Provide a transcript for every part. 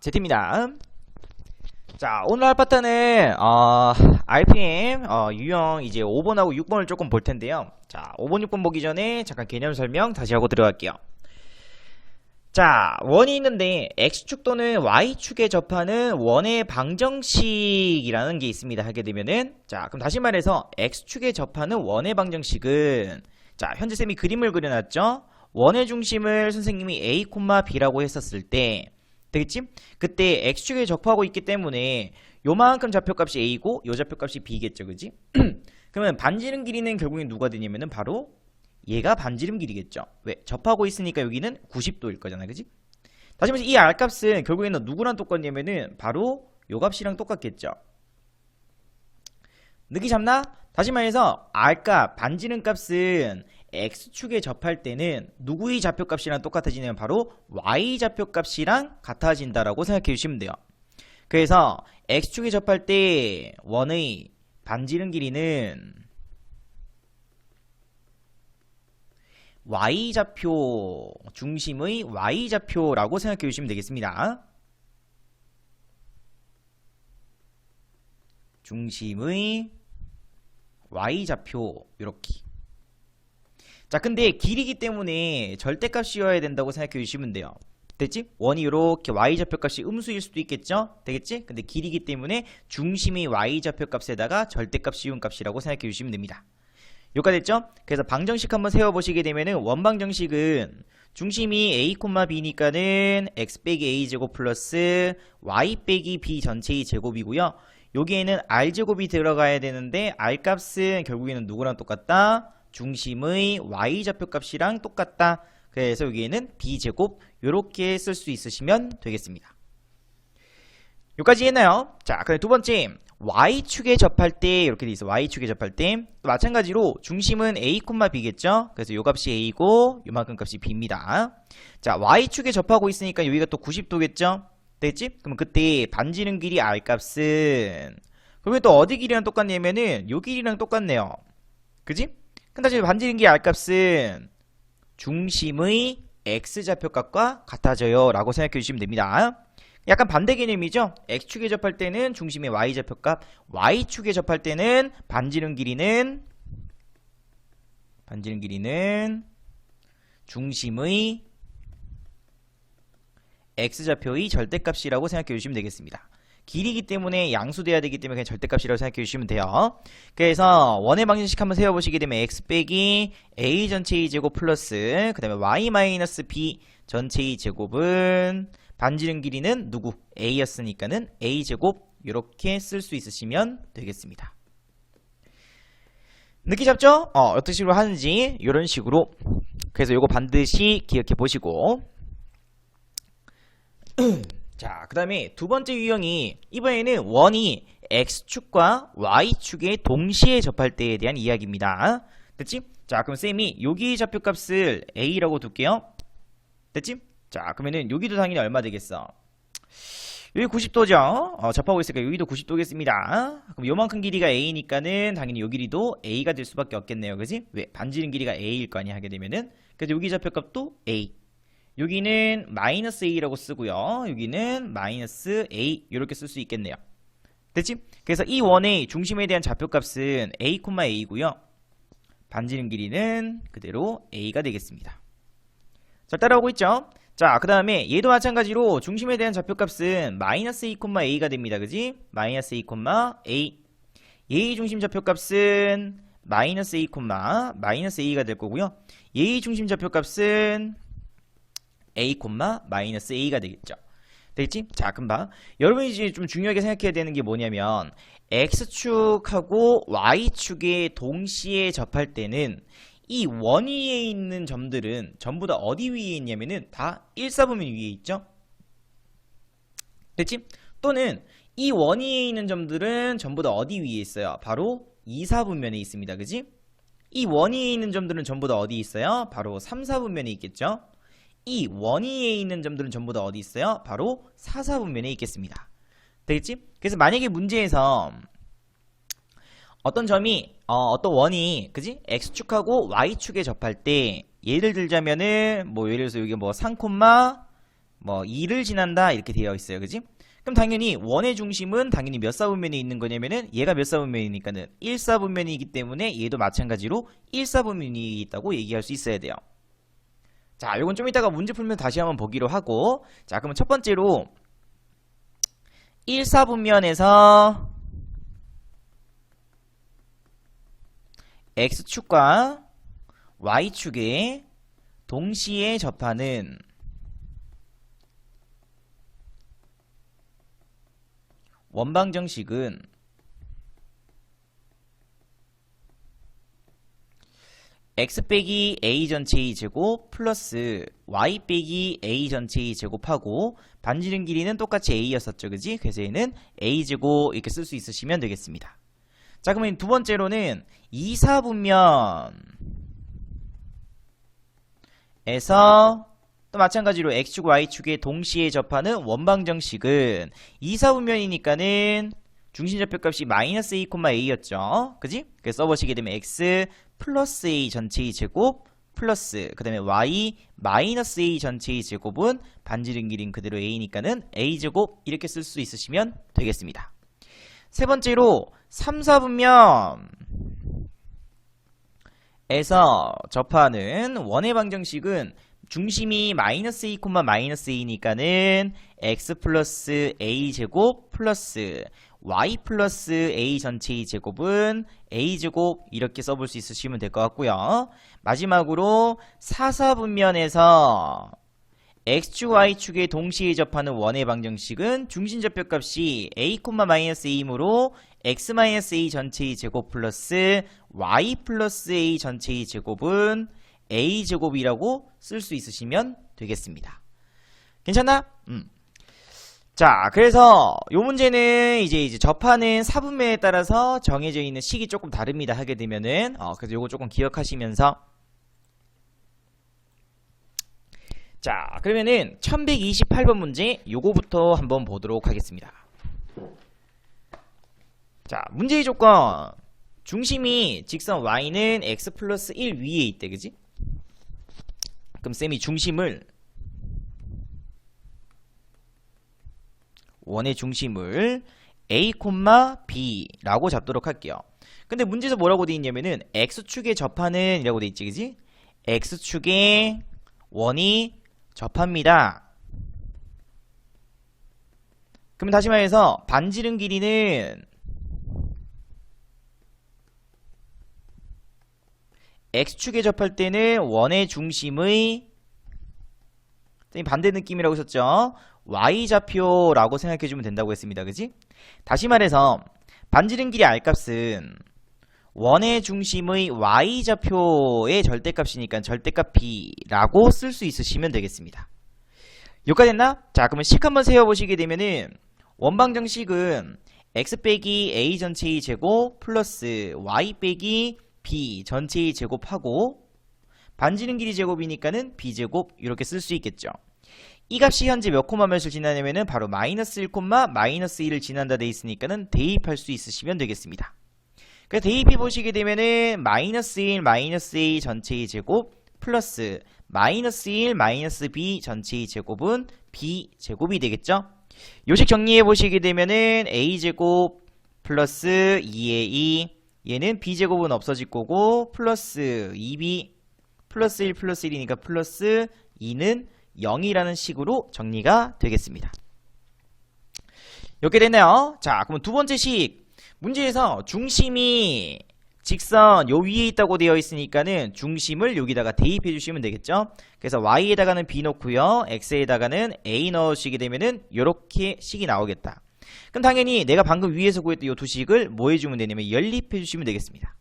제트입니다. 자, 오늘 할 파트는 RPM 유형 이제 5번하고 6번을 조금 볼 텐데요. 자, 5번, 6번 보기 전에 잠깐 개념 설명 다시 하고 들어갈게요. 자, 원이 있는데 X축 또는 Y축에 접하는 원의 방정식이라는 게 있습니다. 하게 되면은, 자, 그럼 다시 말해서 X축에 접하는 원의 방정식은, 자, 현재 쌤이 그림을 그려놨죠? 원의 중심을 선생님이 A, B라고 했었을 때 되겠지? 그때 X축에 접하고 있기 때문에 요만큼 좌표값이 A고 요 좌표값이 B겠죠, 그지? 그러면 반지름 길이는 결국엔 누가 되냐면은 바로 얘가 반지름 길이겠죠. 왜? 접하고 있으니까 여기는 90도일 거잖아, 그지? 다시 말해서 이 R값은 결국에는 누구랑 똑같냐면은 바로 요 값이랑 똑같겠죠. 느낌 잡나? 다시 말해서 R값, 반지름 값은 X축에 접할 때는 누구의 좌표값이랑 똑같아지냐면 바로 Y 좌표값이랑 같아진다라고 생각해 주시면 돼요. 그래서 X축에 접할 때 원의 반지름 길이는 Y좌표, 중심의 Y좌표라고 생각해 주시면 되겠습니다. 중심의 Y좌표, 이렇게. 자, 근데 길이기 때문에 절대값이어야 된다고 생각해 주시면 돼요. 됐지? 원이 이렇게 Y좌표값이 음수일 수도 있겠죠? 되겠지? 근데 길이기 때문에 중심의 Y좌표값에다가 절대값 씌운 값이라고 생각해 주시면 됩니다. 여기까지 됐죠? 그래서 방정식 한번 세워보시게 되면은 원방정식은 중심이 A, B니까는 X 빼기 A제곱 플러스 Y 빼기 B 전체의 제곱이고요. 여기에는 R제곱이 들어가야 되는데 R값은 결국에는 누구랑 똑같다? 중심의 Y좌표값이랑 똑같다. 그래서 여기에는 B제곱 이렇게 쓸 수 있으시면 되겠습니다. 여기까지 했나요? 자, 그럼 두 번째 Y축에 접할 때 이렇게 돼 있어. Y축에 접할 때 마찬가지로 중심은 A, B겠죠? 그래서 요 값이 A고 요만큼 값이 B입니다. 자, Y축에 접하고 있으니까 여기가 또 90도겠죠? 됐지? 그럼 그때 반지름 길이 R값은 그러면 또 어디 길이랑 똑같냐면은 요 길이랑 똑같네요. 그지? 근데 지금 반지름 길이 R값은 중심의 X좌표값과 같아져요 라고 생각해 주시면 됩니다. 약간 반대 개념이죠. X축에 접할 때는 중심의 Y좌표값, Y축에 접할 때는 반지름 길이는 중심의 X좌표의 절대값이라고 생각해 주시면 되겠습니다. 길이기 때문에 양수돼야 되기 때문에 그냥 절대값이라고 생각해 주시면 돼요. 그래서 원의 방정식 한번 세워보시게 되면 X 빼기 A 전체의 제곱 플러스 그 다음에 Y 마이너스 B 전체의 제곱은 반지름 길이는 누구? A였으니까는 A제곱 이렇게 쓸 수 있으시면 되겠습니다. 느낌 잡죠? 어떤 식으로 하는지 이런 식으로. 그래서 이거 반드시 기억해 보시고 자, 그 다음에 두 번째 유형이 이번에는 원이 X축과 Y축에 동시에 접할 때에 대한 이야기입니다. 됐지? 자, 그럼 쌤이 여기 좌표값을 A라고 둘게요. 됐지? 자, 그러면은 여기도 당연히 얼마 되겠어? 여기 90도죠? 접하고 있으니까 여기도 90도겠습니다. 그럼 요만큼 길이가 A니까는 당연히 요 길이도 A가 될 수밖에 없겠네요. 그지? 왜? 반지름 길이가 A일 거 아니야 하게 되면은. 그래서 여기 좌표값도 A. 여기는 마이너스 A라고 쓰고요. 여기는 마이너스 A 이렇게 쓸 수 있겠네요. 됐지? 그래서 이 원의 중심에 대한 좌표값은 A, A고요. 반지름 길이는 그대로 A가 되겠습니다. 자, 따라오고 있죠? 자, 그 다음에 얘도 마찬가지로 중심에 대한 좌표값은 마이너스 A, A가 됩니다. 그지? 마이너스 A, A. 얘의 중심 좌표값은 마이너스 A, 마이너스 A가 될 거고요. 얘의 중심 좌표값은 A, 마이너스 A가 되겠죠. 되겠지? 자, 금방. 여러분이 이제 좀 중요하게 생각해야 되는 게 뭐냐면 X축하고 Y축에 동시에 접할 때는 이 원 위에 있는 점들은 전부 다 어디 위에 있냐면은 다 1사분면 위에 있죠. 됐지? 또는 이 원 위에 있는 점들은 전부 다 어디 위에 있어요? 바로 2사분면에 있습니다. 그지? 이 원 위에 있는 점들은 전부 다 어디 있어요? 바로 3사분면에 있겠죠. 이 원 위에 있는 점들은 전부 다 어디 있어요? 바로 4사분면에 있겠습니다. 되겠지? 그래서 만약에 문제에서 어떤 점이 어떤 원이 그지? X축하고 Y축에 접할 때 예를 들자면은 뭐 예를 들어서 여기 뭐 3, 뭐 2를 지난다 이렇게 되어 있어요. 그지? 그럼 당연히 원의 중심은 당연히 몇 사분면에 있는 거냐면은 얘가 몇 사분면이니까는 1사분면이기 때문에 얘도 마찬가지로 1사분면이 있다고 얘기할 수 있어야 돼요. 자, 요건 좀 이따가 문제 풀면 다시 한번 보기로 하고, 자, 그러면 첫 번째로 1사분면에서 X축과 Y축에 동시에 접하는 원방정식은 x 빼기 a 전체의 제곱 플러스 y 빼기 a 전체의 제곱하고 반지름 길이는 똑같이 a였었죠. 그지? 그래서 얘는 a 제곱 이렇게 쓸 수 있으시면 되겠습니다. 자, 그러면 두 번째로는 2사분면에서 또 마찬가지로 x축 y축에 동시에 접하는 원방정식은 2사분면이니까는 중심좌표값이 마이너스 a, a였죠. 그지? 그래서 써보시게 되면 x 플러스 a 전체의 제곱 플러스 그 다음에 y 마이너스 a 전체의 제곱은 반지름 길이는 그대로 a니까는 a 제곱 이렇게 쓸 수 있으시면 되겠습니다. 세 번째로 3, 4분면에서 접하는 원의 방정식은 중심이 마이너스 a, 마이너스 a니까는 x 플러스 a 제곱 플러스 y 플러스 a 전체의 제곱은 a 제곱 이렇게 써볼 수 있으시면 될 것 같고요. 마지막으로 4, 4분면에서 x축, y축에 동시에 접하는 원의 방정식은 중심좌표값이 a, 마이너스 a이므로 x 마이너스 a 전체의 제곱 플러스 y 플러스 a 전체의 제곱은 a 제곱이라고 쓸 수 있으시면 되겠습니다. 괜찮나? 자, 그래서 요 문제는 이제 접하는 사분면에 따라서 정해져 있는 식이 조금 다릅니다. 하게 되면은 그래서 요거 조금 기억하시면서 자, 그러면은 1128번 문제 요거부터 한번 보도록 하겠습니다. 자, 문제의 조건 중심이 직선 y는 x 플러스 1 위에 있대. 그지? 그럼 쌤이 중심을 원의 중심을 a, b라고 잡도록 할게요. 근데 문제에서 뭐라고 돼 있냐면은 x축에 접하는 이라고 돼 있지. 그지? x축에 원이 접합니다. 그럼 다시 말해서 반지름 길이는 x축에 접할 때는 원의 중심의 반대 느낌이라고 했었죠. y좌표라고 생각해주면 된다고 했습니다. 그지? 다시 말해서 반지름 길이 r값은 원의 중심의 y좌표의 절대값이니까 절대값 b라고 쓸 수 있으시면 되겠습니다. 여기까지 됐나? 자, 그러면 식 한번 세워보시게 되면은 원방정식은 x 빼기 a 전체의 제곱 플러스 y 빼기 b 전체의 제곱하고 반지름 길이 제곱이니까는 b제곱 이렇게 쓸 수 있겠죠. 이 값이 현재 몇 콤마 몇을 지나냐면은 바로 마이너스 1, 마이너스 1을 지난다 돼 있으니까는 대입할 수 있으시면 되겠습니다. 그래서 대입해 보시게 되면은 마이너스 1, 마이너스 a 전체의 제곱 플러스 마이너스 1, 마이너스 b 전체의 제곱은 b제곱이 되겠죠. 요식 정리해 보시게 되면은 a제곱 플러스 2a 얘는 b제곱은 없어질 거고 플러스 2b 플러스 1 플러스 1이니까 플러스 2는 0이라는 식으로 정리가 되겠습니다. 이렇게 됐네요. 자, 그럼 두 번째 식 문제에서 중심이 직선 요 위에 있다고 되어 있으니까는 중심을 여기다가 대입해 주시면 되겠죠. 그래서 y에다가는 b 넣고요, x에다가는 a 넣으시게 되면은 요렇게 식이 나오겠다. 그럼 당연히 내가 방금 위에서 구했던 요 두 식을 뭐 해주면 되냐면 연립해 주시면 되겠습니다.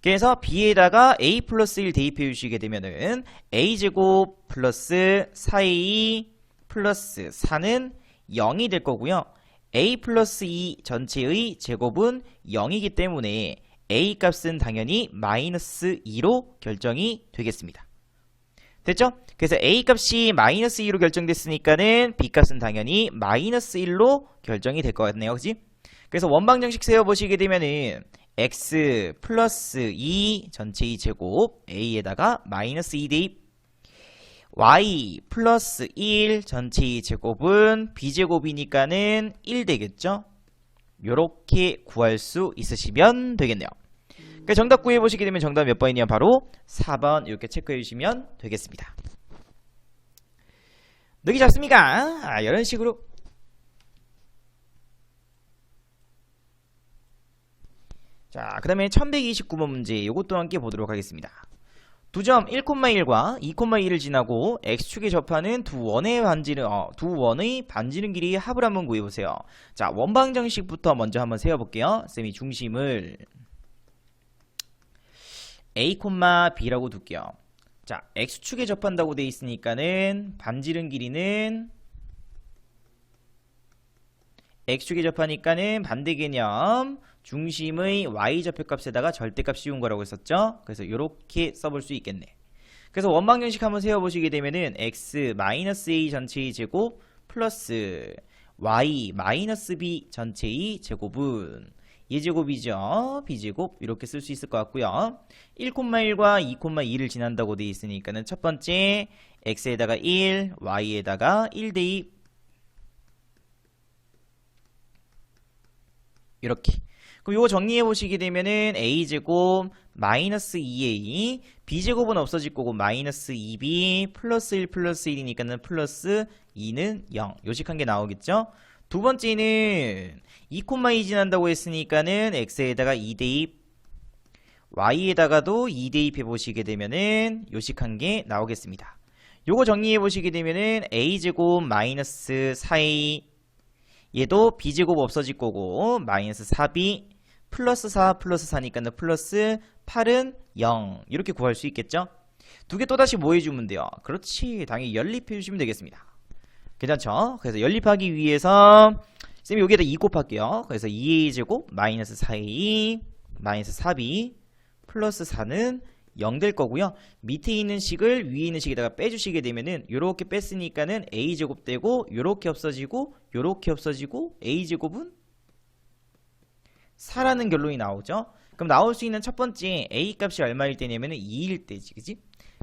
그래서 b에다가 a 플러스 1 대입해 주시게 되면은 a제곱 플러스 4a 플러스 4는 0이 될 거고요. a 플러스 2 전체의 제곱은 0이기 때문에 a 값은 당연히 마이너스 2로 결정이 되겠습니다. 됐죠? 그래서 a 값이 마이너스 2로 결정됐으니까는 b 값은 당연히 마이너스 1로 결정이 될 것 같네요. 그지? 그래서 원방정식 세워보시게 되면은 x 플러스 2 전체의 제곱 a에다가 마이너스 2 대입 y 플러스 1 전체의 제곱은 b제곱이니까는 1 되겠죠? 요렇게 구할 수 있으시면 되겠네요. 그러니까 정답 구해보시게 되면 정답 몇 번이냐? 바로 4번 이렇게 체크해 주시면 되겠습니다. 느끼 잡습니까? 이런 식으로. 자, 그 다음에 1129번 문제 이것도 함께 보도록 하겠습니다. 두 점 1,1과 2,2를 지나고 x축에 접하는 두 원의 반지름 길이의 합을 한번 구해보세요. 자, 원방정식부터 먼저 한번 세워볼게요. 쌤이 중심을 a, b라고 둘게요. 자, x축에 접한다고 돼 있으니까는 반지름 길이는 x축에 접하니까는 반대 개념 중심의 y좌표값에다가 절대값 씌운 거라고 했었죠. 그래서 이렇게 써볼 수 있겠네. 그래서 원방정식 한번 세워보시게 되면은 x-a 전체의 제곱 플러스 y-b 전체의 제곱은 예제곱이죠. b제곱 이렇게 쓸 수 있을 것 같고요. 1,1과 2,2를 지난다고 돼 있으니까는 첫 번째 x에다가 1, y에다가 1대2 이렇게. 그럼 이거 정리해 보시게 되면은 a제곱 마이너스 2a b제곱은 없어질 거고 마이너스 2b 플러스 1 플러스 1이니까는 플러스 2는 0 요식한 게 나오겠죠. 두 번째는 2,2 지난다고 했으니까는 x에다가 2대입 y에다가도 2대입 해보시게 되면은 요식한 게 나오겠습니다. 요거 정리해 보시게 되면은 a제곱 마이너스 4a 얘도 b제곱 없어질 거고 마이너스 4b 플러스 4 플러스 4니까 플러스 8은 0 이렇게 구할 수 있겠죠. 두 개 또다시 뭐 해주면 돼요? 그렇지, 당연히 연립해 주시면 되겠습니다. 괜찮죠? 그래서 연립하기 위해서 쌤이 여기에다 2 곱할게요. 그래서 2a 제곱 마이너스 4a 마이너스 4b 플러스 4는 0 될 거고요. 밑에 있는 식을 위에 있는 식에다가 빼주시게 되면은 요렇게 뺐으니까는 a제곱 되고 요렇게 없어지고 요렇게 없어지고 a제곱은 4라는 결론이 나오죠. 그럼 나올 수 있는 첫 번째 a 값이 얼마일 때냐면은 2일 때지, 그지?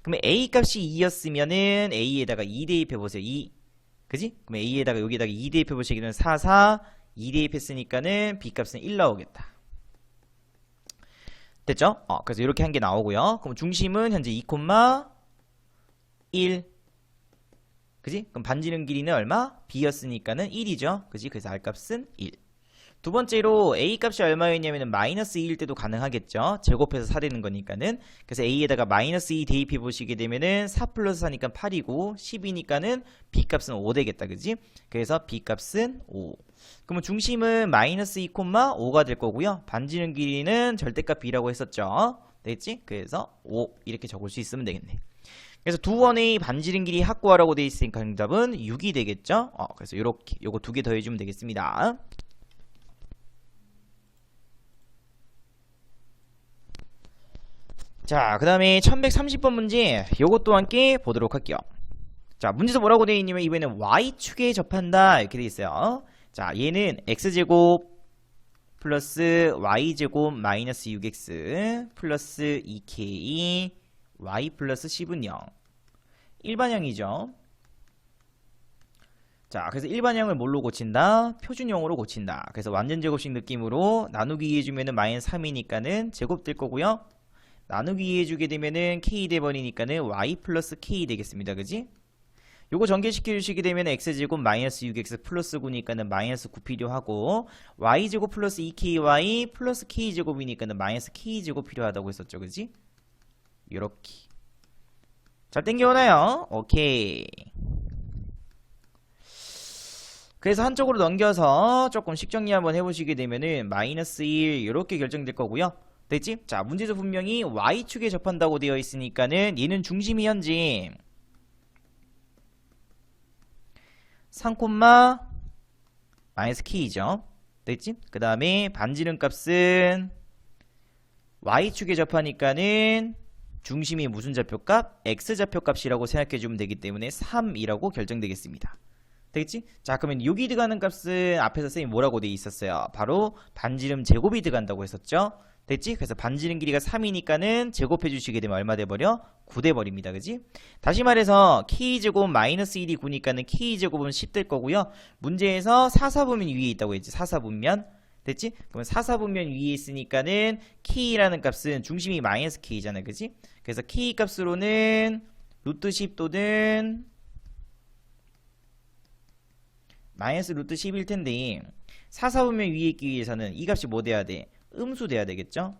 그러면 a 값이 2였으면은 a에다가 2 대입해 보세요. 2, 그지? 그럼 a에다가 여기에다가 2 대입해 보시게 되면 4, 4, 2 대입했으니까는 b 값은 1 나오겠다. 됐죠? 그래서 이렇게 한 게 나오고요. 그럼 중심은 현재 2,1 그지? 그럼 반지름 길이는 얼마? b였으니까는 1이죠. 그지? 그래서 r 값은 1. 두 번째로 a 값이 얼마였냐면은 마이너스 2일 때도 가능하겠죠. 제곱해서 4 되는 거니까는. 그래서 a에다가 마이너스 2 대입해 보시게 되면은 4 플러스 4니까 8이고 10이니까는 b 값은 5 되겠다. 그지? 그래서 b 값은 5. 그러면 중심은 마이너스 2,5가 될 거고요. 반지름 길이는 절대값 b라고 했었죠. 됐지? 그래서 5 이렇게 적을 수 있으면 되겠네. 그래서 두 원의 반지름 길이 확보하라고 되어 있으니까 정답은 6이 되겠죠. 그래서 이렇게 요거 두 개 더해주면 되겠습니다. 자, 그 다음에 1130번 문제 요것도 함께 보도록 할게요. 자, 문제에서 뭐라고 되어 있냐면 이번에는 y축에 접한다 이렇게 되어 있어요. 자, 얘는 x제곱 플러스 y제곱 마이너스 6x 플러스 2k y 플러스 10은 0 일반형이죠. 자, 그래서 일반형을 뭘로 고친다? 표준형으로 고친다. 그래서 완전 제곱식 느낌으로 나누기 해주면은 마이너스 3이니까는 제곱 될 거고요. 나누기 해주게 되면은 k 돼버리니까는 y 플러스 k 되겠습니다. 그지? 요거 전개시켜 주시게 되면 x제곱 마이너스 6x 플러스 9니까는 마이너스 9 필요하고 y제곱 플러스 2ky 플러스 k제곱이니까는 마이너스 k제곱 필요하다고 했었죠. 그지? 요렇게 잘 땡겨오나요? 오케이. 그래서 한쪽으로 넘겨서 조금씩 정리 한번 해보시게 되면은 마이너스 1 이렇게 결정될 거고요. 됐지? 자, 문제에서 분명히 y축에 접한다고 되어 있으니까는 얘는 중심이 현재 3, 마이너스 k죠. 됐지? 그 다음에 반지름 값은 y축에 접하니까는 중심이 무슨 좌표값? x좌표값이라고 생각해주면 되기 때문에 3이라고 결정되겠습니다. 되겠지? 자, 그러면 여기 들어가는 값은 앞에서 쌤이 뭐라고 돼 있었어요? 바로 반지름 제곱이 들어간다고 했었죠? 됐지? 그래서 반지름 길이가 3이니까는 제곱해 주시게 되면 얼마 돼버려? 9 돼버립니다. 그지? 다시 말해서 k제곱 마이너스 1이 9니까는 k제곱은 10 될 거고요. 문제에서 사사분면 위에 있다고 했지. 사사분면. 됐지? 그러면 사사분면 위에 있으니까는 k라는 값은 중심이 마이너스 k잖아. 그지? 그래서 k 값으로는 루트 10 또는 마이너스 루트 10일 텐데 사사분면 위에 있기 위해서는 이 값이 뭐 돼야 돼? 음수 돼야 되겠죠?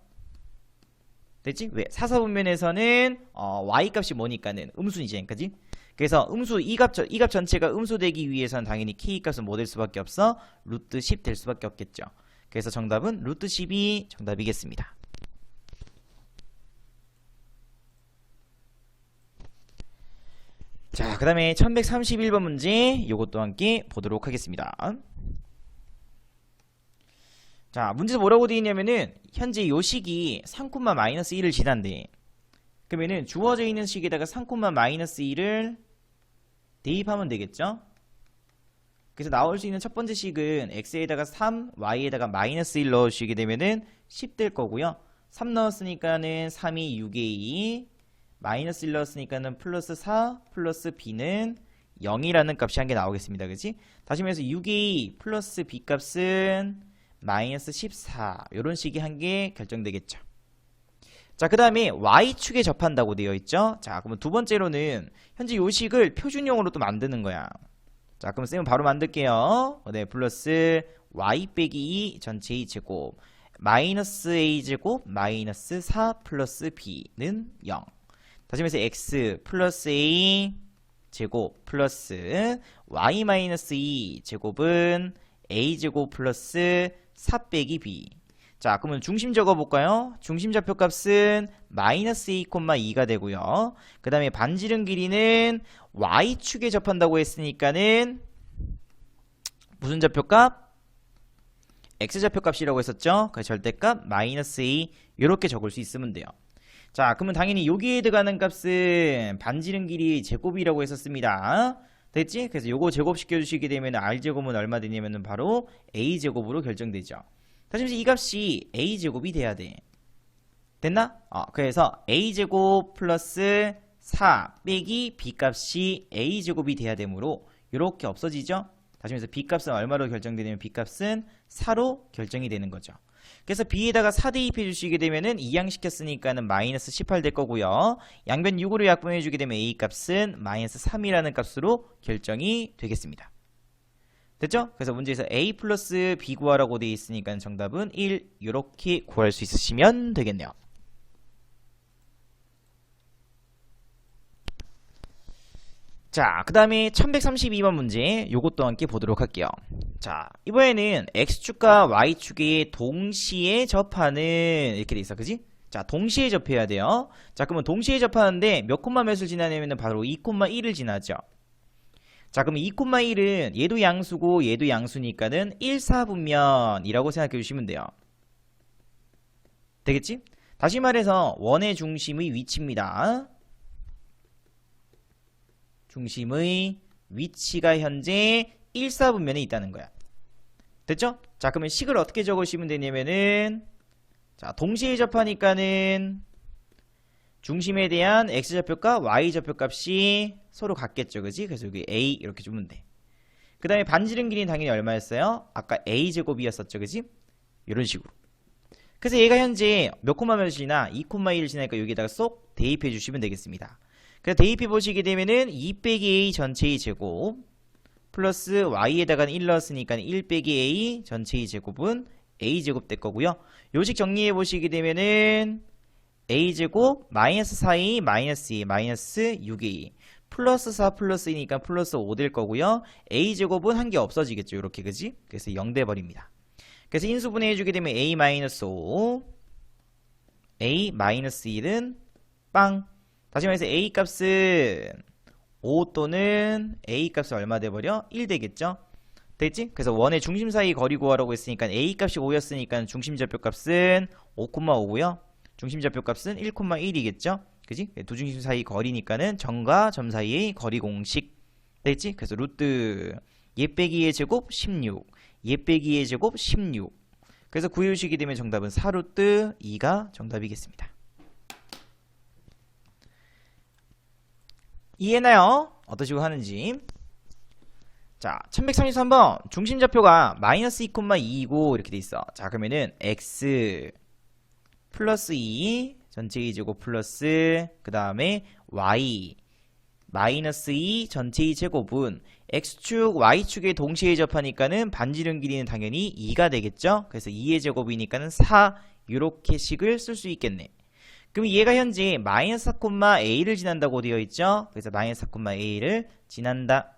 됐지? 왜? 사사분면에서는 y 값이 뭐니까는 음수이지, 그지? 그래서 음수 이 값 전체가 음수 되기 위해서는 당연히 k 값은 뭐 될 수밖에 없어? 루트 10 될 수밖에 없겠죠. 그래서 정답은 루트 10이 정답이겠습니다. 자, 그 다음에 1131번 문제 이것도 함께 보도록 하겠습니다. 자, 문제에서 뭐라고 되어 있냐면은 현재 요 식이 3,-1을 지난데 그러면은 주어져 있는 식에다가 3,-1을 대입하면 되겠죠? 그래서 나올 수 있는 첫 번째 식은 x에다가 3, y에다가 마이너스 1 넣어주시게 되면은 10 될 거고요. 3 넣었으니까는 3이 6a, 마이너스 1 넣었으니까는 플러스 4 플러스 b는 0이라는 값이 한 개 나오겠습니다. 그치? 다시 말해서 6a 플러스 b 값은 마이너스 14 요런 식이 한 개 결정되겠죠. 자, 그 다음에 y축에 접한다고 되어 있죠. 자, 그러면 두 번째로는 현재 요 식을 표준형으로 또 만드는 거야. 자, 그럼 쌤은 바로 만들게요. 네, 플러스 y 빼기 2 전체의 제곱 마이너스 a 제곱 마이너스 4 플러스 b는 0. 다시 말해서 x 플러스 a 제곱 플러스 y 마이너스 2 제곱은 a 제곱 플러스 4 빼기 b. 자, 그러면 중심 적어볼까요? 중심 좌표값은 마이너스 a, 2가 되고요. 그 다음에 반지름 길이는 y축에 접한다고 했으니까는 무슨 좌표값? x좌표값이라고 했었죠? 그 절대값 마이너스 a 이렇게 적을 수 있으면 돼요. 자, 그러면 당연히 여기에 들어가는 값은 반지름 길이 제곱이라고 했었습니다. 됐지? 그래서 요거 제곱시켜 주시게 되면 r제곱은 얼마 되냐면은 바로 a제곱으로 결정되죠. 다시 말해서 이 값이 a제곱이 돼야 돼. 됐나? 그래서 a제곱 플러스 4 빼기 b값이 a제곱이 돼야 되므로 이렇게 없어지죠? 다시 말해서 b값은 얼마로 결정되냐면 b값은 4로 결정이 되는 거죠. 그래서 b에다가 4 대입해 주시게 되면은 이항시켰으니까는 마이너스 18 될 거고요. 양변 6으로 약분해 주게 되면 a 값은 마이너스 3이라는 값으로 결정이 되겠습니다. 됐죠? 그래서 문제에서 a 플러스 b 구하라고 되어 있으니까 정답은 1 이렇게 구할 수 있으시면 되겠네요. 자, 그 다음에 1132번 문제 요것도 함께 보도록 할게요. 자, 이번에는 x축과 y축이 동시에 접하는 이렇게 돼 있어. 그지? 자, 동시에 접해야 돼요. 자, 그러면 동시에 접하는데 몇 콤마 몇을 지나냐면 바로 2,1을 지나죠. 자, 그러면 2,1은 얘도 양수고 얘도 양수니까는 1사분면이라고 생각해 주시면 돼요. 되겠지? 다시 말해서 원의 중심의 위치입니다. 중심의 위치가 현재 1사분면에 있다는 거야. 됐죠? 자, 그러면 식을 어떻게 적으시면 되냐면은 자, 동시에 접하니까는 중심에 대한 x좌표값, y좌표값이 서로 같겠죠. 그지? 그래서 여기 a 이렇게 주면 돼. 그 다음에 반지름 길이는 당연히 얼마였어요? 아까 a제곱이었었죠. 그지? 이런 식으로. 그래서 얘가 현재 몇 콤마를 지나? 2,1을 지나니까 여기다가 쏙 대입해 주시면 되겠습니다. 그래서 대입해 보시게 되면은 2 빼기 a 전체의 제곱 플러스 y에다가는 1 넣었으니까 1 빼기 a 전체의 제곱은 a제곱 될 거고요. 요식 정리해 보시게 되면은 a제곱 마이너스 4a 마이너스 2 마이너스 6a 플러스 4 플러스 2니까 플러스 5 될 거고요. a제곱은 한 개 없어지겠죠. 이렇게 그지? 그래서 0 돼버립니다. 그래서 인수분해 해주게 되면 a 마이너스 5 a 마이너스 1은 빵. 다시 말해서 a 값은 5 또는 a 값은 얼마 돼버려? 1 되겠죠? 됐지? 그래서 원의 중심 사이 거리 구하라고 했으니까 a 값이 5였으니까 중심 좌표 값은 5,5고요. 중심 좌표 값은 1,1이겠죠? 그지? 두 중심 사이 거리니까는 점과 점 사이의 거리 공식. 됐지? 그래서 루트 얘 빼기 2의 제곱 16, 얘 빼기 2의 제곱 16. 그래서 구해주시게 되면 정답은 4루트 2가 정답이겠습니다. 이해했나요? 어떤 식으로 하는지. 자, 1133번 중심좌표가 마이너스 2,2이고 이렇게 돼 있어. 자, 그러면은 x 플러스 2 전체 2제곱 플러스 그 다음에 y 마이너스 2 전체 2제곱은 x축 y축에 동시에 접하니까는 반지름 길이는 당연히 2가 되겠죠. 그래서 2의 제곱이니까는 4 요렇게 식을 쓸 수 있겠네. 그럼 얘가 현재 마이너스 4,a를 지난다고 되어 있죠. 그래서 마이너스 4,a를 지난다.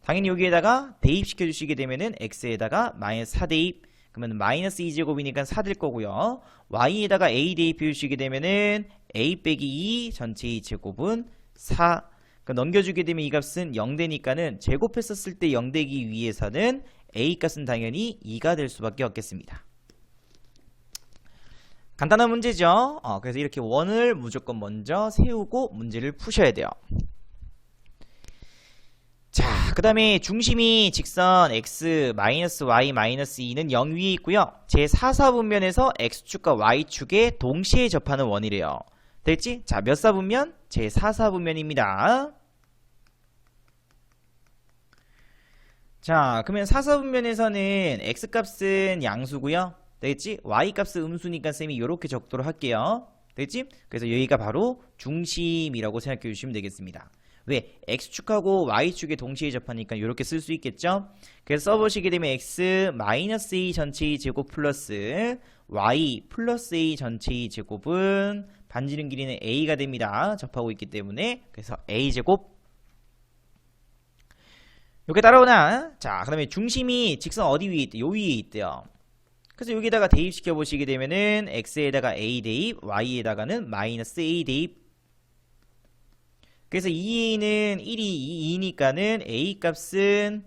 당연히 여기에다가 대입시켜 주시게 되면은 x에다가 마이너스 4 대입. 그러면 마이너스 2제곱이니까 4 될 거고요. y에다가 a 대입해 주시게 되면은 a 빼기 2 전체 2제곱은 4. 그럼 넘겨주게 되면 이 값은 0되니까는 제곱했었을 때 0 되기 위해서는 a 값은 당연히 2가 될 수밖에 없겠습니다. 간단한 문제죠. 그래서 이렇게 원을 무조건 먼저 세우고 문제를 푸셔야 돼요. 자, 그 다음에 중심이 직선 x 마이너스 y 마이너스 2는 0 위에 있고요. 제4사분면에서 x축과 y축에 동시에 접하는 원이래요. 됐지? 자, 몇 사분면? 제4사분면입니다. 자, 그러면 4사분면에서는 x값은 양수고요. 됐지? y값은 음수니까 쌤이 이렇게 적도록 할게요. 됐지? 그래서 여기가 바로 중심이라고 생각해 주시면 되겠습니다. 왜? x축하고 y축에 동시에 접하니까 이렇게 쓸 수 있겠죠? 그래서 써보시게 되면 x 마이너스 a 전체 2제곱 플러스 y 플러스 a 전체 2제곱은 반지름 길이는 a가 됩니다. 접하고 있기 때문에. 그래서 a제곱. 이렇게 따라오나? 자, 그 다음에 중심이 직선 어디 위에 있대? 요 위에 있대요. 그래서 여기다가 대입시켜 보시게 되면은 x에다가 a 대입, y에다가는 마이너스 a 대입. 그래서 2a는 1이 2니까는 a 값은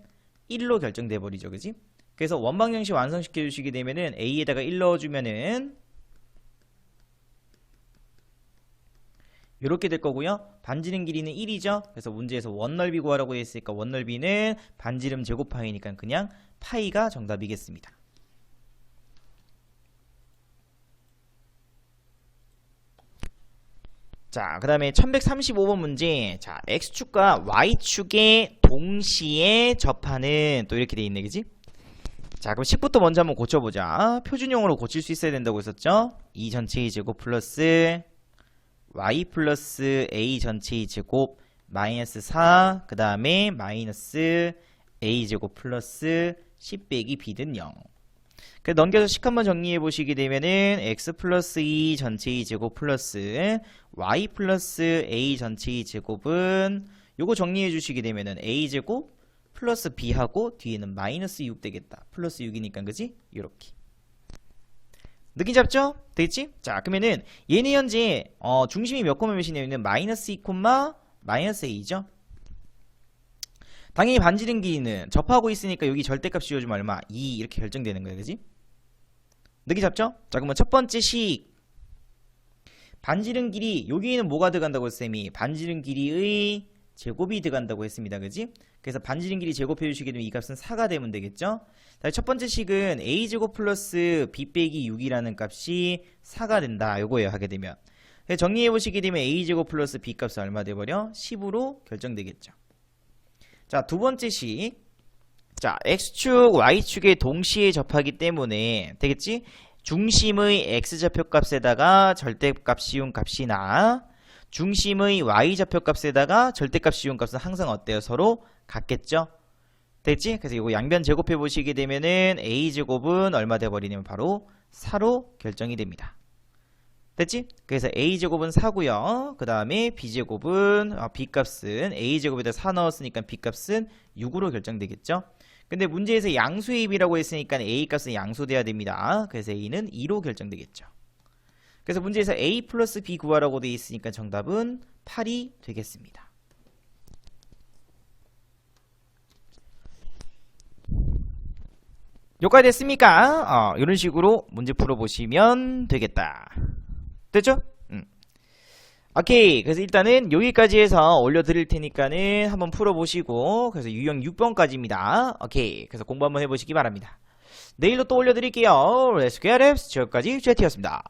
1로 결정돼 버리죠. 그지? 그래서 원방정식 완성시켜 주시게 되면은 a에다가 1 넣어주면은 이렇게 될 거고요. 반지름 길이는 1이죠. 그래서 문제에서 원넓이 구하라고 했으니까 원넓이는 반지름 제곱파이니까 그냥 파이가 정답이겠습니다. 자, 그 다음에 1135번 문제. 자, x축과 y축에 동시에 접하는 또 이렇게 돼 있네. 그지? 자, 그럼 식부터 먼저 한번 고쳐보자. 표준형으로 고칠 수 있어야 된다고 했었죠? 2 전체 2제곱 플러스 y 플러스 a 전체 2제곱 마이너스 4 그 다음에 마이너스 a제곱 플러스 10 빼기 b는 0. 그래서 넘겨서 식 한번 정리해 보시게 되면은 x 플러스 2 전체 2제곱 플러스 y 플러스 a 전체 2제곱은 요거 정리해 주시게 되면은 a제곱 플러스 b하고 뒤에는 마이너스 6 되겠다. 플러스 6이니까 그지? 요렇게. 느낌 잡죠? 되겠지? 자, 그러면은 얘는 현재 중심이 몇 콤마 몇이냐면은 마이너스 2 콤마 마이너스 a죠. 당연히 반지름 길이는 접하고 있으니까 여기 절대값 씌워주면 얼마? 2 이렇게 결정되는 거야. 그지? 느낌 잡죠? 자, 그러면 첫 번째 식 반지름 길이 여기에는 뭐가 들어간다고 쌤이? 반지름 길이의 제곱이 들어간다고 했습니다. 그지? 그래서 반지름 길이 제곱해 주시게 되면 이 값은 4가 되면 되겠죠? 첫 번째 식은 a제곱 플러스 b 빼기 6이라는 값이 4가 된다. 요거예요. 하게 되면. 정리해 보시게 되면 a제곱 플러스 b 값은 얼마 돼버려? 10으로 결정되겠죠. 자, 두 번째 식. 자, x축, y축에 동시에 접하기 때문에 되겠지? 중심의 x좌표 값에다가 절대값 씌운 값이나 중심의 y좌표 값에다가 절대값 씌운 값은 항상 어때요? 서로 같겠죠? 됐지? 그래서 이거 양변 제곱해 보시게 되면은 a제곱은 얼마 돼버리냐면 바로 4로 결정이 됩니다. 됐지? 그래서 a제곱은 4고요. 그 다음에 b제곱은 b값은 a제곱에다 4 넣었으니까 b값은 6으로 결정되겠죠? 근데 문제에서 양수입이라고 했으니까 a값은 양수돼야 됩니다. 그래서 a는 2로 결정되겠죠. 그래서 문제에서 a 플러스 b 구하라고 되어 있으니까 정답은 8이 되겠습니다. 여기까지 됐습니까? 이런 식으로 문제 풀어보시면 되겠다. 됐죠? 오케이. 그래서 일단은 여기까지 해서 올려드릴 테니까는 한번 풀어보시고, 그래서 유형 6번까지입니다. 오케이. 그래서 공부 한번 해보시기 바랍니다. 내일도 또 올려드릴게요. Let's get it. 지금까지 제티였습니다.